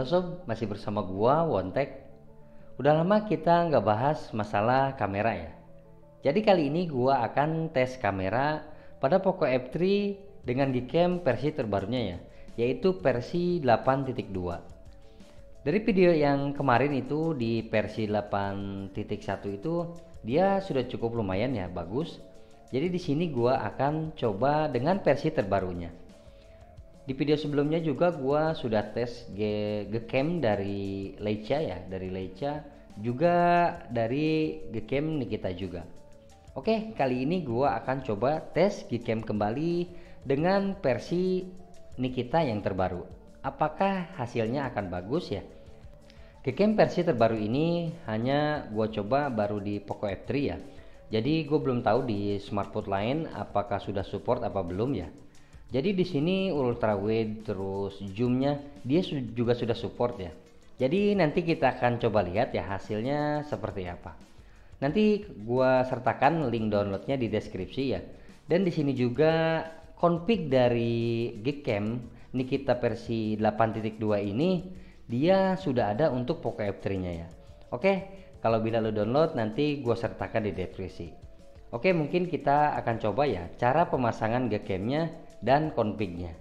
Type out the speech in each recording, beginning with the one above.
sob, masih bersama gua Wontek. Udah lama kita nggak bahas masalah kamera ya. Jadi kali ini gua akan tes kamera pada Poco F3 dengan Gcam versi terbarunya ya, yaitu versi 8.2. Dari video yang kemarin itu di versi 8.1 itu dia sudah cukup lumayan ya, bagus. Jadi di sini gua akan coba dengan versi terbarunya. Di video sebelumnya juga gua sudah tes Gcam dari Leica ya, dari Leica juga dari Gcam Nikita juga. Oke, kali ini gua akan coba tes Gcam kembali dengan versi Nikita yang terbaru. Apakah hasilnya akan bagus ya? Gcam versi terbaru ini hanya gua coba baru di Poco F3 ya. Jadi gue belum tahu di smartphone lain apakah sudah support apa belum ya. Jadi di sini ultra wide terus zoomnya dia juga sudah support ya. Jadi nanti kita akan coba lihat ya hasilnya seperti apa. Nanti gua sertakan link downloadnya di deskripsi ya. Dan di sini juga config dari Gcam Nikita versi 8.2 ini dia sudah ada untuk Poco F3-nya ya. Oke, kalau bila lo download nanti gua sertakan di deskripsi. Oke, mungkin kita akan coba ya cara pemasangan Gcam-nya dan config-nya.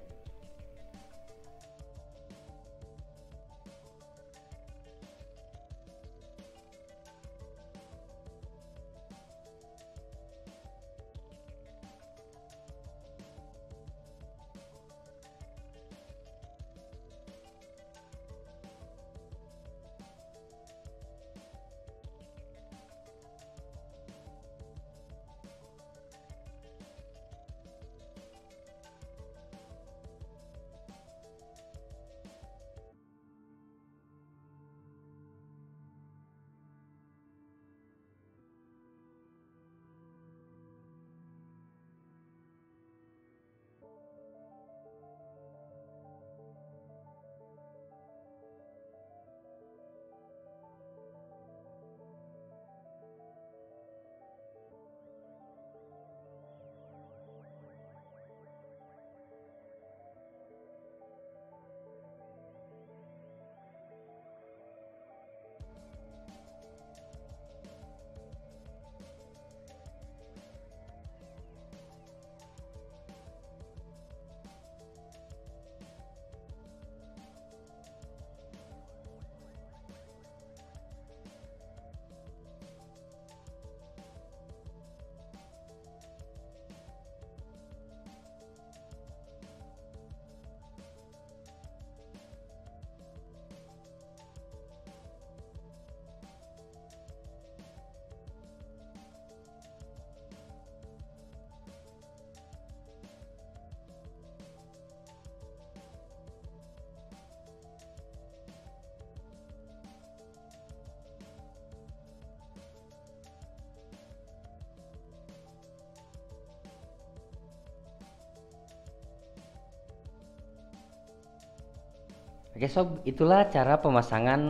Oke sob, itulah cara pemasangan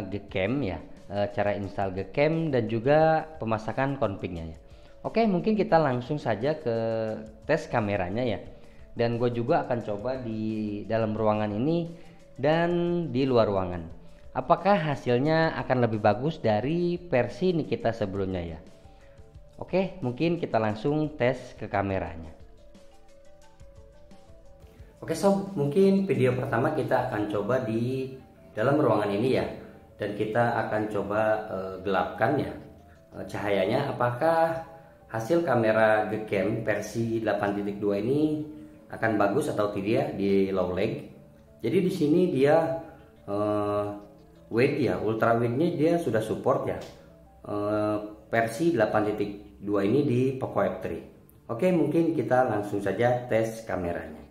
Gcam ya, cara install Gcam dan juga pemasangan config-nya ya. Oke, mungkin kita langsung saja ke tes kameranya ya. Dan gue juga akan coba di dalam ruangan ini dan di luar ruangan. Apakah hasilnya akan lebih bagus dari versi Nikita sebelumnya ya? Oke, mungkin kita langsung tes ke kameranya. Oke sob, mungkin video pertama kita akan coba di dalam ruangan ini ya. Dan kita akan coba gelapkan ya cahayanya. Apakah hasil kamera Gcam versi 8.2 ini akan bagus atau tidak di low lag. Jadi di sini dia wide ya, ultra wide-nya dia sudah support ya. Versi 8.2 ini di Poco F3. Oke, mungkin kita langsung saja tes kameranya.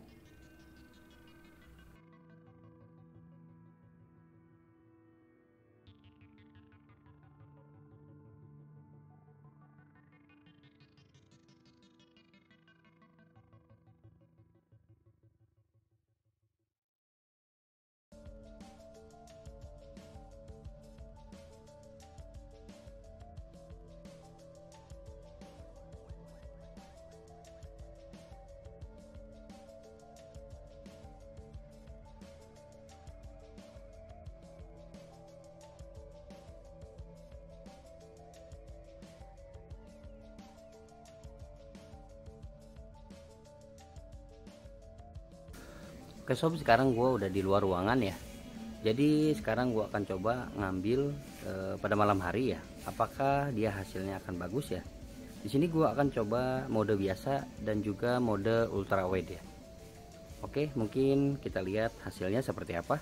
Oke sob, sekarang gue udah di luar ruangan ya. Jadi sekarang gue akan coba ngambil pada malam hari ya. Apakah dia hasilnya akan bagus ya? Di sini gue akan coba mode biasa dan juga mode ultrawide ya. Oke, mungkin kita lihat hasilnya seperti apa.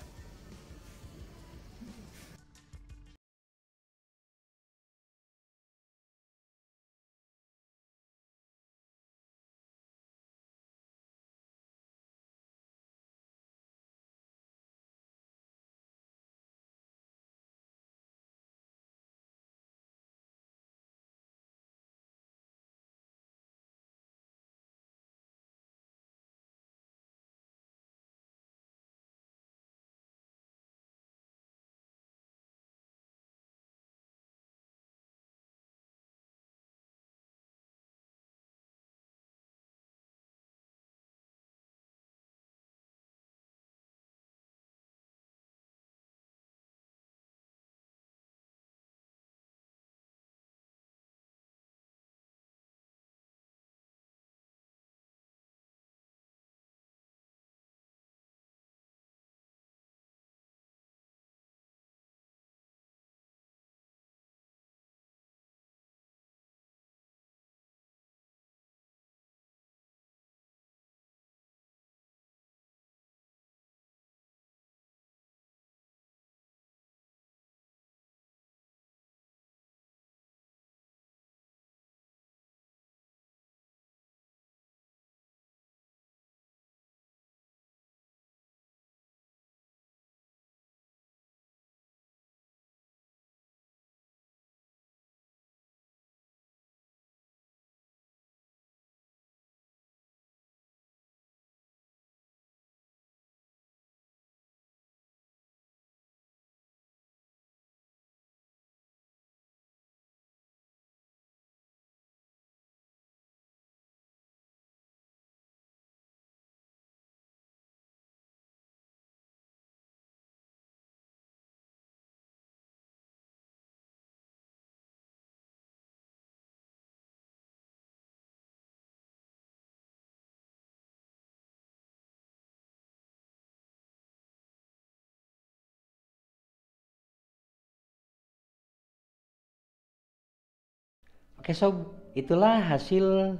Oke sob, itulah hasil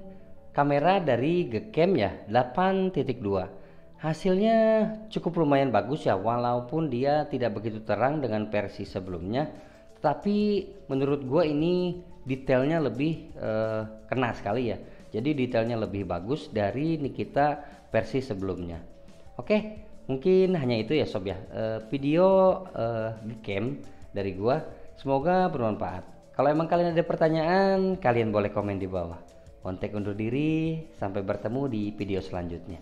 kamera dari Gcam ya 8.2. Hasilnya cukup lumayan bagus ya, walaupun dia tidak begitu terang dengan versi sebelumnya. Tetapi menurut gua ini detailnya lebih kena sekali ya. Jadi detailnya lebih bagus dari Nikita versi sebelumnya. Oke, mungkin hanya itu ya sob ya. Video Gcam dari gua, semoga bermanfaat. Kalau emang kalian ada pertanyaan, kalian boleh komen di bawah. Kontak undur diri, sampai bertemu di video selanjutnya.